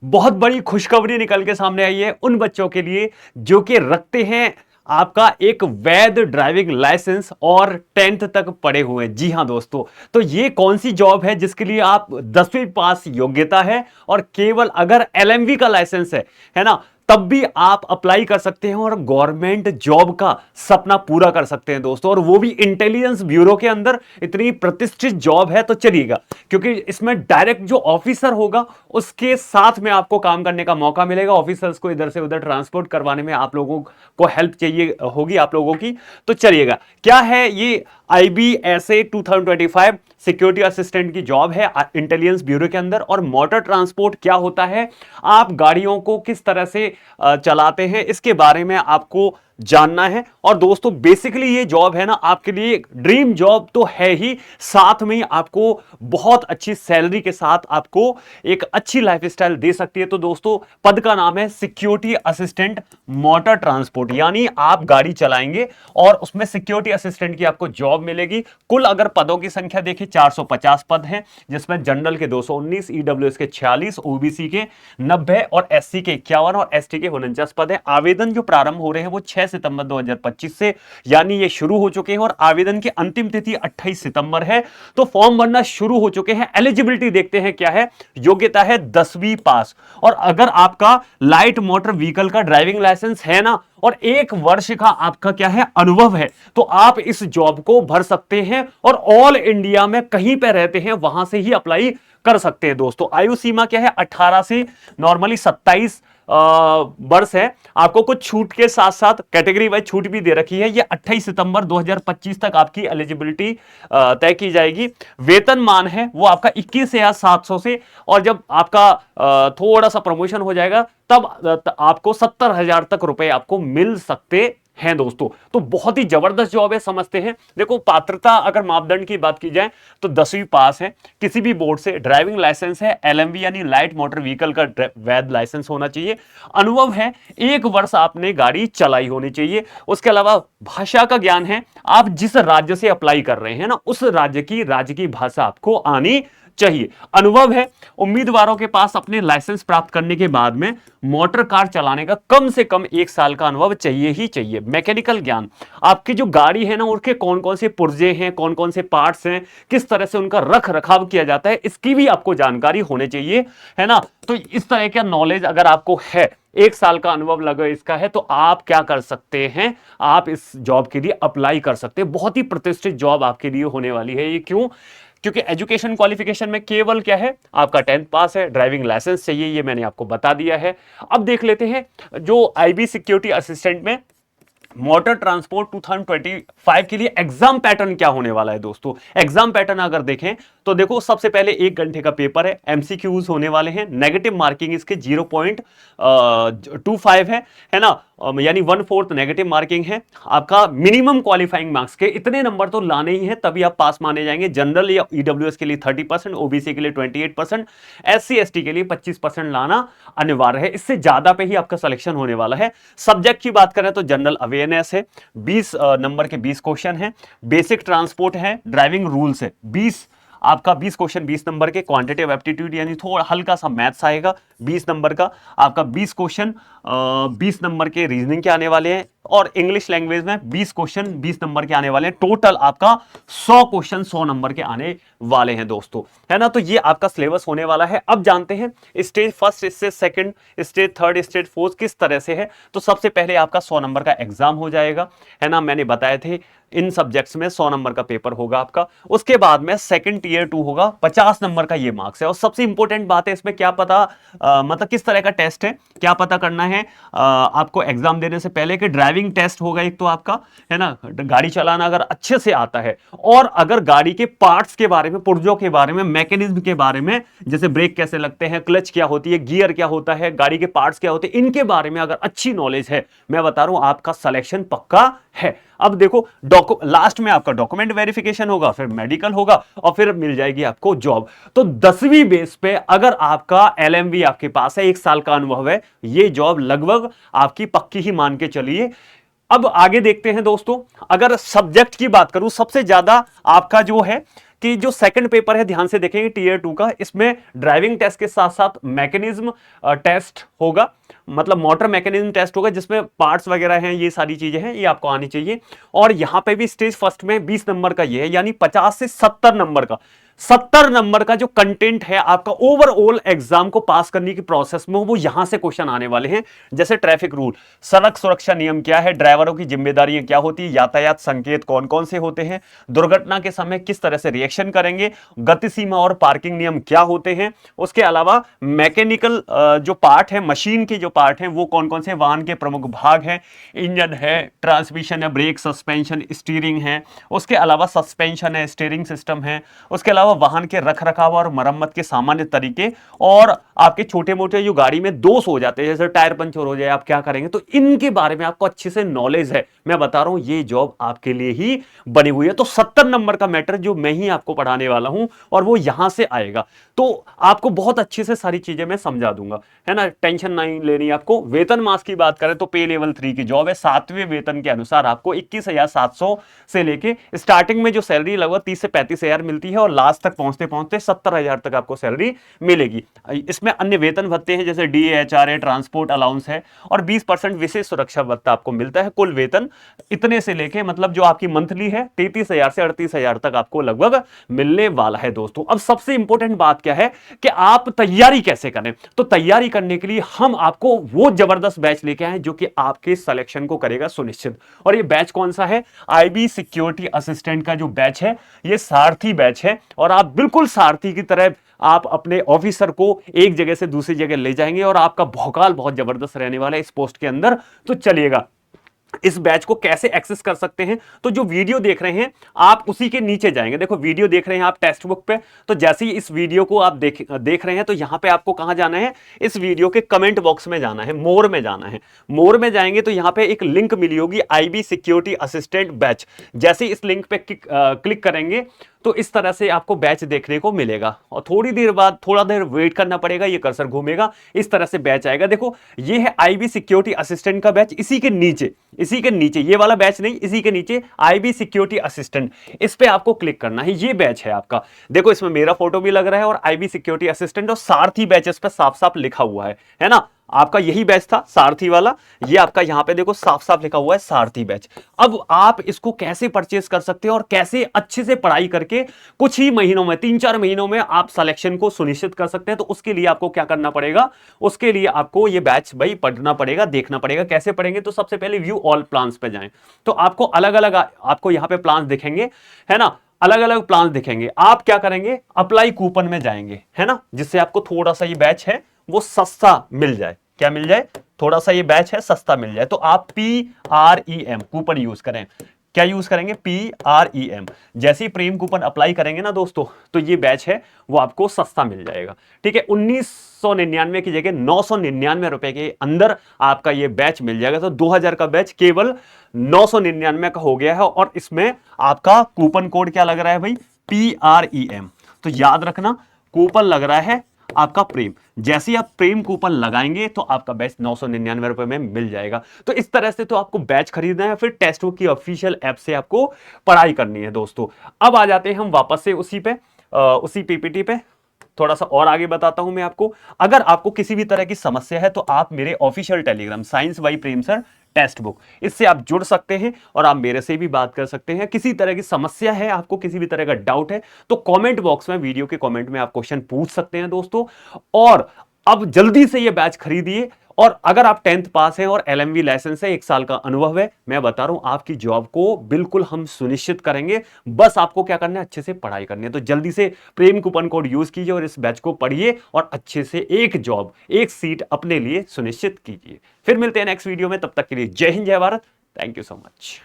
बहुत बड़ी खुशखबरी निकल के सामने आई है उन बच्चों के लिए जो कि रखते हैं आपका एक वैध ड्राइविंग लाइसेंस और 10th तक पढ़े हुए हैं। जी हां दोस्तों, तो ये कौन सी जॉब है जिसके लिए आप 10वीं पास योग्यता है और केवल अगर एलएमवी का लाइसेंस है ना, तब भी आप अप्लाई कर सकते हैं और गवर्नमेंट जॉब का सपना पूरा कर सकते हैं दोस्तों, और वो भी इंटेलिजेंस ब्यूरो के अंदर। इतनी प्रतिष्ठित जॉब है तो चलिएगा, क्योंकि इसमें डायरेक्ट जो ऑफिसर होगा उसके साथ में आपको काम करने का मौका मिलेगा। ऑफिसर्स को इधर से उधर ट्रांसपोर्ट करवाने में आप लोगों को हेल्प चाहिए होगी आप लोगों की। तो चलिएगा, क्या है ये IBSA 2025 सिक्योरिटी असिस्टेंट की जॉब है इंटेलिजेंस ब्यूरो के अंदर। और मोटर ट्रांसपोर्ट क्या होता है, आप गाड़ियों को किस तरह से चलाते हैं, इसके बारे में आपको जानना है। और दोस्तों बेसिकली ये जॉब है ना आपके लिए ड्रीम जॉब तो है ही, साथ में आपको बहुत अच्छी सैलरी के साथ आपको एक अच्छी लाइफस्टाइल दे सकती है। तो दोस्तों पद का नाम है सिक्योरिटी असिस्टेंट मोटर ट्रांसपोर्ट, यानी आप गाड़ी चलाएंगे और उसमें सिक्योरिटी असिस्टेंट की आपको जॉब मिलेगी। कुल अगर पदों की संख्या देखिए 450 पद हैं, जिसमें जनरल के 219, ईडब्ल्यूएस के 46, ओबीसी के 90 और एससी के 51 और एसटी के 49 पद हैं। आवेदन जो प्रारंभ हो रहे हैं वो 6 सितंबर 2025 से, यानी ये शुरू हो चुके हैं और आवेदन की अंतिम तिथि 28 सितंबर है। तो फॉर्म भरना शुरू हो चुके हैं। एलिजिबिलिटी देखते हैं क्या है, योग्यता है 10वीं पास, और अगर आपका लाइट मोटर व्हीकल का ड्राइविंग लाइसेंस है ना और 1 वर्ष का आपका क्या है अनुभव है, तो आप इस जॉब को भर सकते हैं और ऑल इंडिया में कहीं पे रहते हैं वहां से ही अप्लाई कर सकते हैं। दोस्तों आयु सीमा क्या है, 18 से नॉर्मली 27 वर्ष है। आपको कुछ छूट के साथ साथ कैटेगरी वाइज छूट भी दे रखी है। ये 28 सितंबर 2025 तक आपकी एलिजिबिलिटी तय की जाएगी। वेतन मान है वो आपका 21,700 से, और जब आपका थोड़ा सा प्रमोशन हो जाएगा तब आपको 70,000 तक रुपए आपको मिल सकते हैं दोस्तों। तो बहुत ही जबरदस्त जॉब है, समझते हैं। देखो पात्रता अगर मापदंड की बात की जाए तो 10वीं पास है, किसी भी बोर्ड से, ड्राइविंग लाइसेंस है LMV यानी लाइट मोटर व्हीकल का वैध लाइसेंस होना चाहिए, अनुभव है 1 वर्ष आपने गाड़ी चलाई होनी चाहिए। उसके अलावा भाषा का ज्ञान है, आप जिस राज्य से अप्लाई कर रहे हैं ना उस राज्य की भाषा आपको आनी चाहिए। अनुभव है, उम्मीदवारों के पास अपने लाइसेंस प्राप्त करने के बाद में मोटर कार चलाने का कम से कम 1 साल का अनुभव चाहिए ही चाहिए। मैकेनिकल ज्ञान, आपकी जो गाड़ी है ना उनके कौन कौन से पुर्जे हैं, कौन कौन से पार्ट्स हैं, किस तरह से उनका रख रखाव किया जाता है, इसकी भी आपको जानकारी होनी चाहिए, है ना। तो इस तरह का नॉलेज अगर आपको है, 1 साल का अनुभव लगे इसका है, तो आप क्या कर सकते हैं, आप इस जॉब के लिए अप्लाई कर सकते हैं। बहुत ही प्रतिष्ठित जॉब आपके लिए होने वाली है ये। क्यों? क्योंकि एजुकेशन क्वालिफिकेशन में केवल क्या है, आपका 10th पास है, ड्राइविंग लाइसेंस चाहिए, ये मैंने आपको बता दिया है। अब देख लेते हैं जो IB सिक्योरिटी असिस्टेंट में मोटर ट्रांसपोर्ट 2025 के लिए एग्जाम पैटर्न क्या होने वाला है। दोस्तों एग्जाम पैटर्न अगर देखें तो देखो, सबसे पहले 1 घंटे का पेपर है, MCQs होने वाले हैं, नेगेटिव मार्किंग इसके 0.25 है ना, यानी 1/4 नेगेटिव मार्किंग है। आपका मिनिमम क्वालिफाइंग मार्क्स के इतने नंबर तो लाने ही हैं तभी आप पास माने जाएंगे। जनरल या EWS के लिए 30%, OBC के लिए 28%, SC ST के लिए 25% लाना अनिवार्य है। इससे ज्यादा पे ही आपका सिलेक्शन होने वाला है। सब्जेक्ट की बात करें तो जनरल अवेयरनेस है, 20 नंबर के 20 क्वेश्चन है। बेसिक ट्रांसपोर्ट है, ड्राइविंग रूल्स है, 20 आपका 20 क्वेश्चन 20 नंबर के। क्वांटिटेटिव एप्टीट्यूड यानी थोड़ा हल्का सा मैथ्स आएगा 20 नंबर का। आपका 20 क्वेश्चन 20 नंबर के रीजनिंग के आने वाले हैं, और इंग्लिश लैंग्वेज में 20 क्वेश्चन 20 नंबर के आने वाले हैं। टोटल आपका 100 क्वेश्चन 100 नंबर के आने वाले हैं दोस्तों, है ना। तो ये आपका सिलेबस होने वाला है। अब जानते हैं stage first, stage second, stage third, stage fourth किस तरह से है। तो सबसे पहले आपका 100 नंबर का एग्जाम हो जाएगा, है ना। मैंने बताए थे इन सब्जेक्ट्स में 100 नंबर का पेपर होगा आपका। उसके बाद में सेकंड टियर 2 होगा, 50 नंबर का ये मार्क्स है। और सबसे इंपॉर्टेंट बात है इसमें क्या पता, मतलब किस तरह का टेस्ट है, क्या पता करना है आपको एग्जाम देने से पहले, कि ड्राइविंग टेस्ट होगा एक तो आपका, है ना। गाड़ी चलाना अगर अच्छे से आता है, और अगर गाड़ी के पार्ट्स के बारे में, पुर्जों के बारे में, मैकेनिज्म के बारे में, जैसे ब्रेक कैसे लगते हैं, क्लच क्या होती है, गियर क्या होता है, गाड़ी के पार्ट्स क्या होते हैं, इनके बारे में अगर अच्छी नॉलेज है, मैं बता रहा हूं आपका सिलेक्शन पक्का है। अब देखो लास्ट में आपका डॉक्यूमेंट वेरिफिकेशन होगा, फिर मेडिकल होगा, और फिर मिल जाएगी आपको जॉब। तो 10वीं बेस पे अगर आपका LMV आपके पास है, 1 साल का अनुभव है, ये जॉब लगभग आपकी पक्की ही मान के चलिए। अब आगे देखते हैं दोस्तों, अगर सब्जेक्ट की बात करूं, सबसे ज्यादा आपका जो है कि जो सेकंड पेपर है ध्यान से देखेंगे टीयर 2 का, इसमें ड्राइविंग टेस्ट के साथ साथ मैकेनिज्म टेस्ट होगा, मतलब मोटर मैकेनिज्म टेस्ट होगा, जिसमें पार्ट्स वगैरह हैं, ये सारी चीजें हैं, ये आपको आनी चाहिए। और यहां पे भी स्टेज फर्स्ट में 20 नंबर का ये है, यानी 50 से 70 नंबर का, 70 नंबर का जो कंटेंट है आपका ओवरऑल एग्जाम को पास करने की प्रोसेस में, वो यहां से क्वेश्चन आने वाले हैं। जैसे ट्रैफिक रूल, सड़क सुरक्षा नियम क्या है, ड्राइवरों की जिम्मेदारियां क्या होती है, यातायात संकेत कौन कौन से होते हैं, दुर्घटना के समय किस तरह से रिएक्शन करेंगे, गति सीमा और पार्किंग नियम क्या होते हैं, उसके अलावा मैकेनिकल जो पार्ट है, मशीन के जो पार्ट हैं वो कौन कौन से, वाहन के प्रमुख भाग हैं, इंजन है, ट्रांसमिशन है, ब्रेक, सस्पेंशन, स्टीयरिंग है, उसके अलावा सस्पेंशन है, स्टीयरिंग सिस्टम है, उसके अलावा वाहन के रखरखाव और मरम्मत के सामान्य तरीके, और आपके छोटे मोटे जो गाड़ी में दोष हो जाते हैं, जैसे टायर पंचर हो जाए, आप क्या करेंगे, तो इनके बारे में आपको अच्छे से नॉलेज है। मैं बता रहा हूं ये जॉब आपके लिए ही बनी हुई है। तो 70 नंबर का मैटर जो मैं ही आपको पढ़ाने वाला हूं, और वो यहां से आएगा, तो आपको बहुत अच्छे से सारी चीजें मैं समझा दूंगा, है ना, टेंशन नहीं लेनी आपको। वेतन मास की बात करें तो पे लेवल 3 की जॉब है, 7वें वेतन के अनुसार आपको 21,700 से लेके स्टार्टिंग में जो सैलरी लगभग 30 से 35,000 मिलती है, और लास्ट तक पहुंचते पहुंचते 70,000 तक आपको सैलरी मिलेगी। इसमें अन्य वेतन भत्ते हैं, जैसे डीए, एचआरए, ट्रांसपोर्ट अलाउंस है, और 20% विशेष सुरक्षा भत्ता आपको मिलता है। कुल वेतन इतने से लेके, मतलब जो आपकी मंथली है, 33,000 से 38,000 तक आपको लगभग मिलने वाला है दोस्तों। अब सबसे इंपॉर्टेंट बात क्या है कि आप तैयारी कैसे करें, तो तैयारी करने के लिए हम आपको वो जबरदस्त बैच लेके आए जो कि आपके सिलेक्शन को करेगा सुनिश्चित। और ये बैच कौन सा है, आईबी सिक्योरिटी असिस्टेंट का जो बैच है, ये सारथी बैच है, और आप बिल्कुल सारथी की तरह आप अपने ऑफिसर को एक जगह से दूसरी जगह ले जाएंगे, और आपका भौकाल बहुत जबरदस्त रहने वाला है इस पोस्ट के अंदर। तो चलिएगा, इस बैच को कैसे एक्सेस कर सकते हैं, तो जो वीडियो देख रहे हैं आप उसी के नीचे जाएंगे, देखो वीडियो देख रहे हैं आप टेक्स्ट बुक पे, तो जैसे ही इस वीडियो को आप देख रहे हैं, तो यहां पे आपको कहां जाना है, इस वीडियो के कमेंट बॉक्स में जाना है, मोर में जाना है। मोर में जाएंगे तो यहां पे एक लिंक मिली होगी, आईबी सिक्योरिटी असिस्टेंट बैच। जैसे इस लिंक पे क्लिक करेंगे तो इस तरह से आपको बैच देखने को मिलेगा, और थोड़ी देर बाद थोड़ा देर वेट करना पड़ेगा, ये कर्सर घूमेगा, इस तरह से बैच आएगा। देखो ये है आईबी सिक्योरिटी असिस्टेंट का बैच, इसी के नीचे ये वाला बैच नहीं, इसी के नीचे आईबी सिक्योरिटी असिस्टेंट, इस पे आपको क्लिक करना है, ये बैच है आपका। देखो इसमें मेरा फोटो भी लग रहा है, और आईबी सिक्योरिटी असिस्टेंट और सारथी बैच इस पे साफ साफ लिखा हुआ है ना। आपका यही बैच था सारथी वाला, ये आपका यहां पे देखो साफ साफ लिखा हुआ है सारथी बैच। अब आप इसको कैसे परचेस कर सकते हैं, और कैसे अच्छे से पढ़ाई करके कुछ ही महीनों में, 3-4 महीनों में आप सिलेक्शन को सुनिश्चित कर सकते हैं। तो उसके लिए आपको क्या करना पड़ेगा, उसके लिए आपको ये बैच भाई पढ़ना पड़ेगा, देखना पड़ेगा। कैसे पढ़ेंगे, तो सबसे पहले व्यू ऑल प्लान्स पे जाएं, तो आपको अलग अलग आपको यहां पे प्लान्स दिखेंगे, है ना, अलग अलग प्लान्स दिखेंगे। आप क्या करेंगे, अप्लाई कूपन में जाएंगे, है ना, जिससे आपको थोड़ा सा ये बैच है वो सस्ता मिल जाए। क्या मिल जाए, थोड़ा सा ये बैच है सस्ता मिल जाए। तो आप PREM कूपन यूज करें। क्या यूज करेंगे, PREM। जैसे ही प्रेम कूपन अप्लाई करेंगे ना दोस्तों, तो ये बैच है वो आपको सस्ता मिल जाएगा। ठीक है, 1999 की जगह 999 रुपए के अंदर आपका ये बैच मिल जाएगा। तो 2000 का बैच केवल 999 का हो गया है, और इसमें आपका कूपन कोड क्या लग रहा है भाई, PREM। तो याद रखना, कूपन लग रहा है आपका प्रेम। जैसे ही आप प्रेम कूपन लगाएंगे तो आपका बैच 999 रुपए में मिल जाएगा। तो इस तरह से तो आपको बैच खरीदना है, फिर टेस्ट बुक की ऑफिशियल ऐप से आपको पढ़ाई करनी है दोस्तों। अब आ जाते हैं हम वापस से उसी पीपीटी पे। थोड़ा सा और आगे बताता हूं मैं आपको। अगर आपको किसी भी तरह की समस्या है तो आप मेरे official Telegram science by Prem sir text book, इससे आप जुड़ सकते हैं, और आप मेरे से भी बात कर सकते हैं। किसी तरह की समस्या है, आपको किसी भी तरह का डाउट है, तो कमेंट बॉक्स में, वीडियो के कमेंट में आप क्वेश्चन पूछ सकते हैं दोस्तों। और अब जल्दी से ये बैच खरीदिए। और अगर आप 10th पास हैं और LMV लाइसेंस है, 1 साल का अनुभव है, मैं बता रहा हूं आपकी जॉब को बिल्कुल हम सुनिश्चित करेंगे। बस आपको क्या करना है, अच्छे से पढ़ाई करनी है। तो जल्दी से प्रेम कूपन कोड यूज कीजिए और इस बैच को पढ़िए, और अच्छे से एक जॉब, एक सीट अपने लिए सुनिश्चित कीजिए। फिर मिलते हैं नेक्स्ट वीडियो में, तब तक के लिए जय हिंद, जय Bharat. Thank you so much.